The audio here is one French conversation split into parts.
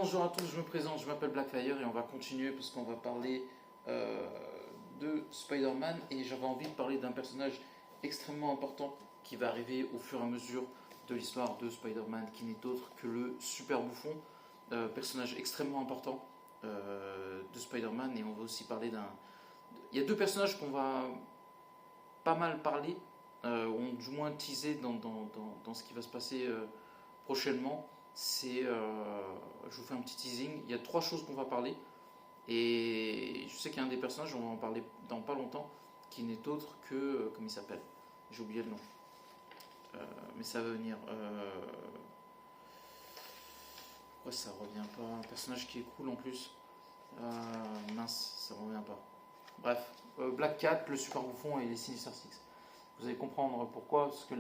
Bonjour à tous, je me présente, je m'appelle Blackfire et on va continuer parce qu'on va parler de Spider-Man et j'avais envie de parler d'un personnage extrêmement important qui va arriver au fur et à mesure de l'histoire de Spider-Man qui n'est autre que le Super Bouffon, personnage extrêmement important de Spider-Man. Et on va aussi parler d'un... Il y a deux personnages qu'on va pas mal parler, ou du moins teaser dans ce qui va se passer prochainement. Je vous fais un petit teasing, il y a trois choses qu'on va parler, et je sais qu'il y a un des personnages, on va en parler dans pas longtemps, qui n'est autre que, comment il s'appelle, j'ai oublié le nom, mais ça va venir. Pourquoi ça revient pas? Un personnage qui est cool en plus. Mince, ça revient pas. Bref, Black Cat, le Super Bouffon et les Sinister Six. Vous allez comprendre pourquoi, parce que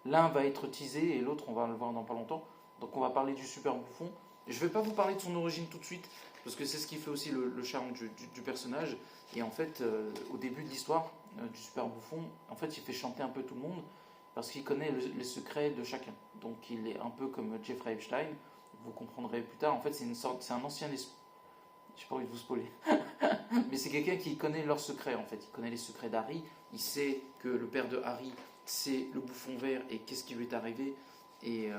l'un va être teasé et l'autre on va le voir dans pas longtemps. Donc on va parler du Super Bouffon. Je ne vais pas vous parler de son origine tout de suite, parce que c'est ce qui fait aussi le charme du personnage. Et en fait, au début de l'histoire du Super Bouffon, en fait, il fait chanter un peu tout le monde, parce qu'il connaît les secrets de chacun. Donc il est un peu comme Jeffrey Epstein, vous comprendrez plus tard. En fait, c'est un ancien esprit. J'ai pas envie de vous spoiler. Mais c'est quelqu'un qui connaît leurs secrets en fait. Il connaît les secrets d'Harry. Il sait que le père de Harry, c'est le Bouffon Vert et qu'est-ce qui lui est arrivé. Et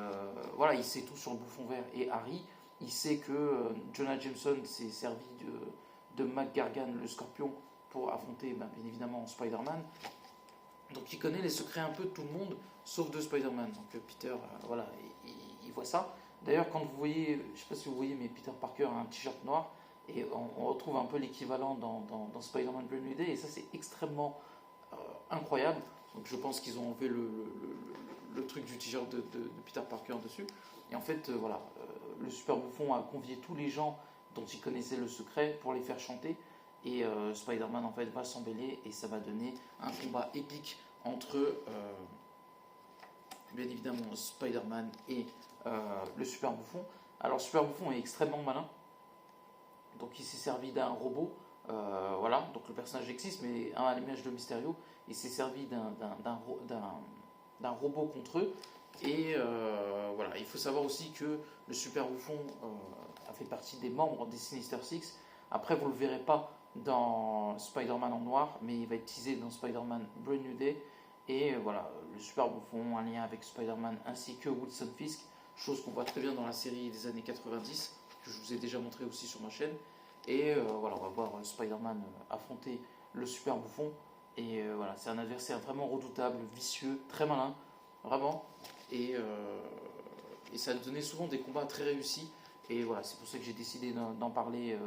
voilà, il sait tout sur le Bouffon Vert et Harry. Il sait que Jonah Jameson s'est servi de McGargan, le Scorpion, pour affronter bien évidemment Spider-Man. Donc il connaît les secrets un peu de tout le monde, sauf de Spider-Man. Donc Peter, voilà, il voit ça. D'ailleurs, quand vous voyez, je ne sais pas si vous voyez, mais Peter Parker a un t-shirt noir. Et on retrouve un peu l'équivalent dans Spider-Man Brand New Day, et ça c'est extrêmement incroyable. Donc je pense qu'ils ont enlevé le truc du t-shirt de Peter Parker dessus. Et en fait, voilà, le Super Bouffon a convié tous les gens dont il connaissait le secret pour les faire chanter. Et Spider-Man en fait va s'embêler et ça va donner un combat épique entre bien évidemment Spider-Man et le Super Bouffon. Alors Super Bouffon est extrêmement malin. Donc il s'est servi d'un robot, voilà, donc le personnage existe, mais à l'image de Mysterio, il s'est servi d'un robot contre eux. Et voilà, il faut savoir aussi que le Super Bouffon a fait partie des membres des Sinister Six. Après, vous ne le verrez pas dans Spider-Man en noir, mais il va être teasé dans Spider-Man Brand New Day. Et voilà, le Super Bouffon, un lien avec Spider-Man ainsi que Wilson Fisk, chose qu'on voit très bien dans la série des années 90. Que je vous ai déjà montré aussi sur ma chaîne. Et voilà, on va voir Spider-Man affronter le Super Bouffon. Et voilà, c'est un adversaire vraiment redoutable, vicieux, très malin, vraiment. Et ça a donné souvent des combats très réussis. Et voilà, c'est pour ça que j'ai décidé d'en parler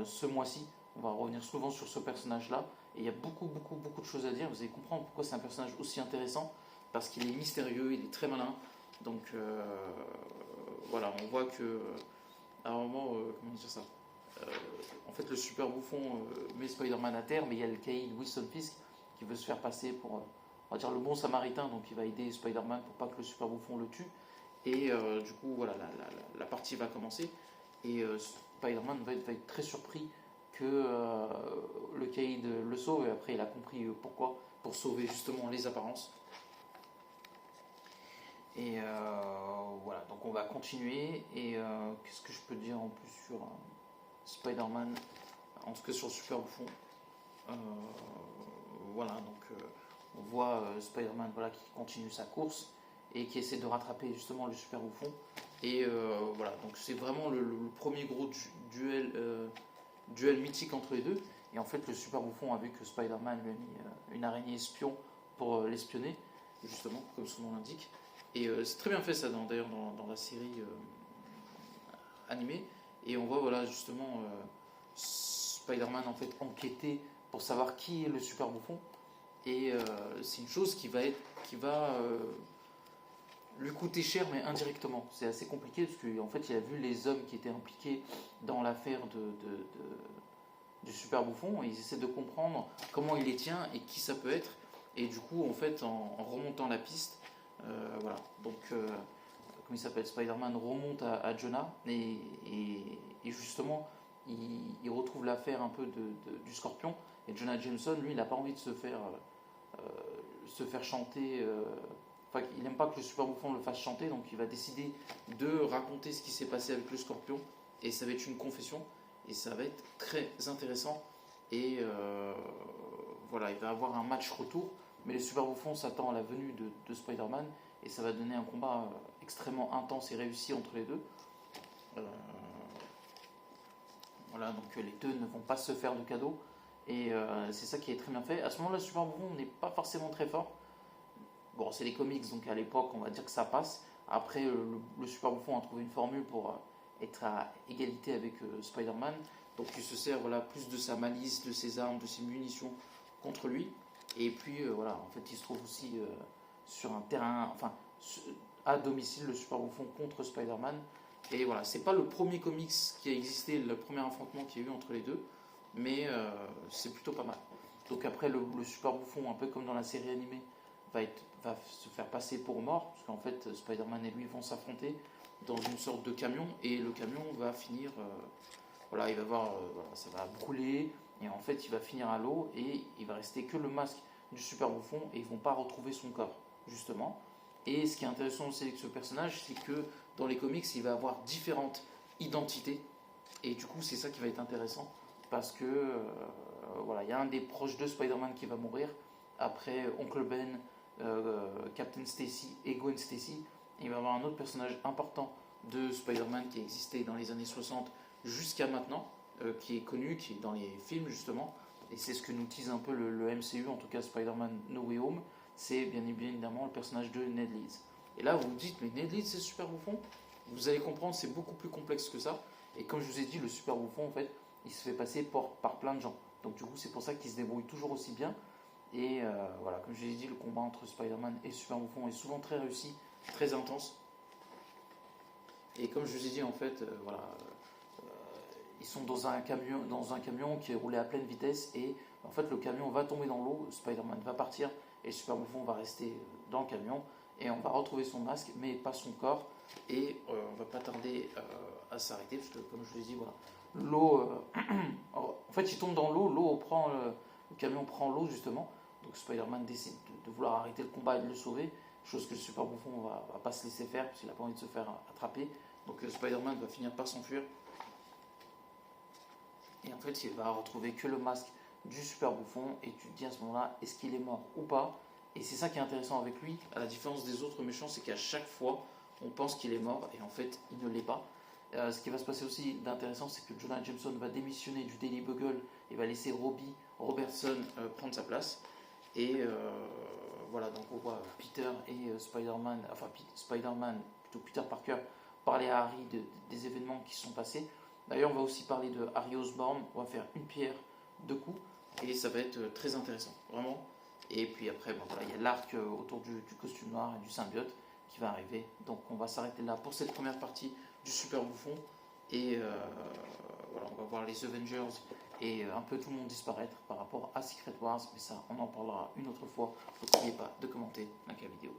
ce mois-ci. On va revenir souvent sur ce personnage-là. Et il y a beaucoup de choses à dire. Vous allez comprendre pourquoi c'est un personnage aussi intéressant. Parce qu'il est mystérieux, il est très malin. Donc voilà, on voit que à un moment, comment dire ça, en fait le Super Bouffon met Spider-Man à terre, mais il y a le caïd Wilson Fisk qui veut se faire passer pour, on va dire, le bon samaritain, donc il va aider Spider-Man pour pas que le Super Bouffon le tue. Et du coup, voilà, la partie va commencer, et Spider-Man va être très surpris que le caïd le sauve, et après il a compris pourquoi, pour sauver justement les apparences. Et voilà, donc on va continuer. Et qu'est-ce que je peux dire en plus sur Spider-Man, en tout cas sur le Super Bouffon. Voilà, donc on voit Spider-Man, voilà, qui continue sa course et qui essaie de rattraper justement le Super Bouffon. Et voilà, donc c'est vraiment le premier gros duel mythique entre les deux. Et en fait, le Super Bouffon a vu que Spider-Man lui a mis une araignée espion pour l'espionner, justement, comme son nom l'indique. Et c'est très bien fait ça d'ailleurs dans la série animée. Et on voit voilà justement Spider-Man en fait enquêter pour savoir qui est le Super Bouffon. Et c'est une chose qui va lui coûter cher, mais indirectement. C'est assez compliqué parce qu'en fait il a vu les hommes qui étaient impliqués dans l'affaire du Super Bouffon, et ils essaient de comprendre comment il les tient et qui ça peut être. Et du coup, en fait, en remontant la piste, voilà, donc comment il s'appelle, Spider-Man remonte à Jonah, et justement il retrouve l'affaire un peu du Scorpion. Et Jonah Jameson, lui, il n'a pas envie de se faire chanter enfin, il n'aime pas que le super bouffon le fasse chanter, donc il va décider de raconter ce qui s'est passé avec le scorpion, et ça va être une confession, et ça va être très intéressant, et voilà, il va avoir un match retour, mais le super bouffon s'attend à la venue de Spider-Man, et ça va donner un combat extrêmement intense et réussi entre les deux. Voilà, donc les deux ne vont pas se faire de cadeaux, et c'est ça qui est très bien fait. À ce moment-là, le super bouffon n'est pas forcément très fort. Bon, c'est les comics, donc à l'époque, on va dire que ça passe. Après, le super bouffon a trouvé une formule pour être à égalité avec Spider-Man. Donc il se sert voilà, plus de sa malice, de ses armes, de ses munitions contre lui. Et puis voilà, en fait, il se trouve aussi sur un terrain, enfin, à domicile, le super bouffon contre Spider-Man. Et voilà, c'est pas le premier comics qui a existé, le premier affrontement qu'il y a eu entre les deux, mais c'est plutôt pas mal. Donc après, le super bouffon, un peu comme dans la série animée, va se faire passer pour mort, parce qu'en fait, Spider-Man et lui vont s'affronter dans une sorte de camion, et le camion va finir, voilà, il va voir, voilà, ça va brûler, et en fait, il va finir à l'eau, et il va rester que le masque du super bouffon, et ils vont pas retrouver son corps, justement. Et ce qui est intéressant aussi avec ce personnage, c'est que dans les comics, il va avoir différentes identités, et du coup, c'est ça qui va être intéressant, parce que voilà, il y a un des proches de Spider-Man qui va mourir, après Oncle Ben, Captain Stacy et Gwen Stacy. Et il va y avoir un autre personnage important de Spider-Man qui a existé dans les années 60 jusqu'à maintenant, qui est connu, qui est dans les films justement, et c'est ce que nous tease un peu le MCU, en tout cas Spider-Man No Way Home, c'est bien évidemment le personnage de Ned Leeds. Et là vous vous dites, mais Ned Leeds c'est super bouffon? Vous allez comprendre, c'est beaucoup plus complexe que ça, et comme je vous ai dit, le super bouffon en fait, il se fait passer par plein de gens. Donc du coup c'est pour ça qu'il se débrouille toujours aussi bien. Et voilà, comme je l'ai dit, le combat entre Spider-Man et Super Bouffon est souvent très réussi, très intense. Et comme je vous ai dit, en fait, voilà, ils sont dans un camion qui est roulé à pleine vitesse, et en fait le camion va tomber dans l'eau, Spider-Man va partir, et Super Bouffon va rester dans le camion, et on va retrouver son masque, mais pas son corps, et on va pas tarder à s'arrêter, parce que comme je vous l'ai dit, voilà, l'eau, en fait il tombe dans l'eau, le camion prend l'eau justement, donc Spider-Man décide de vouloir arrêter le combat et de le sauver, chose que le super bouffon va pas se laisser faire, parce qu'il n'a pas envie de se faire attraper. Donc Spider-Man va finir par s'enfuir. Et en fait, il va retrouver que le masque du super bouffon, et tu te dis à ce moment-là, est-ce qu'il est mort ou pas? Et c'est ça qui est intéressant avec lui, à la différence des autres méchants, c'est qu'à chaque fois, on pense qu'il est mort, et en fait, il ne l'est pas. Ce qui va se passer aussi d'intéressant, c'est que Jonah Jameson va démissionner du Daily Bugle et va laisser Robbie Robertson prendre sa place. Et voilà, donc on voit Peter et Spider-Man, enfin Spider-Man, plutôt Peter Parker, parler à Harry des événements qui se sont passés. D'ailleurs, on va aussi parler de Harry Osborn, on va faire une pierre deux coups, et ça va être très intéressant, vraiment. Et puis après, bon, voilà, il y a l'arc autour du costume noir et du symbiote qui va arriver. Donc on va s'arrêter là pour cette première partie du super bouffon. Et voilà, on va voir les Avengers et un peu tout le monde disparaître par rapport à Secret Wars, mais ça on en parlera une autre fois. Donc n'oubliez pas de commenter, like la vidéo.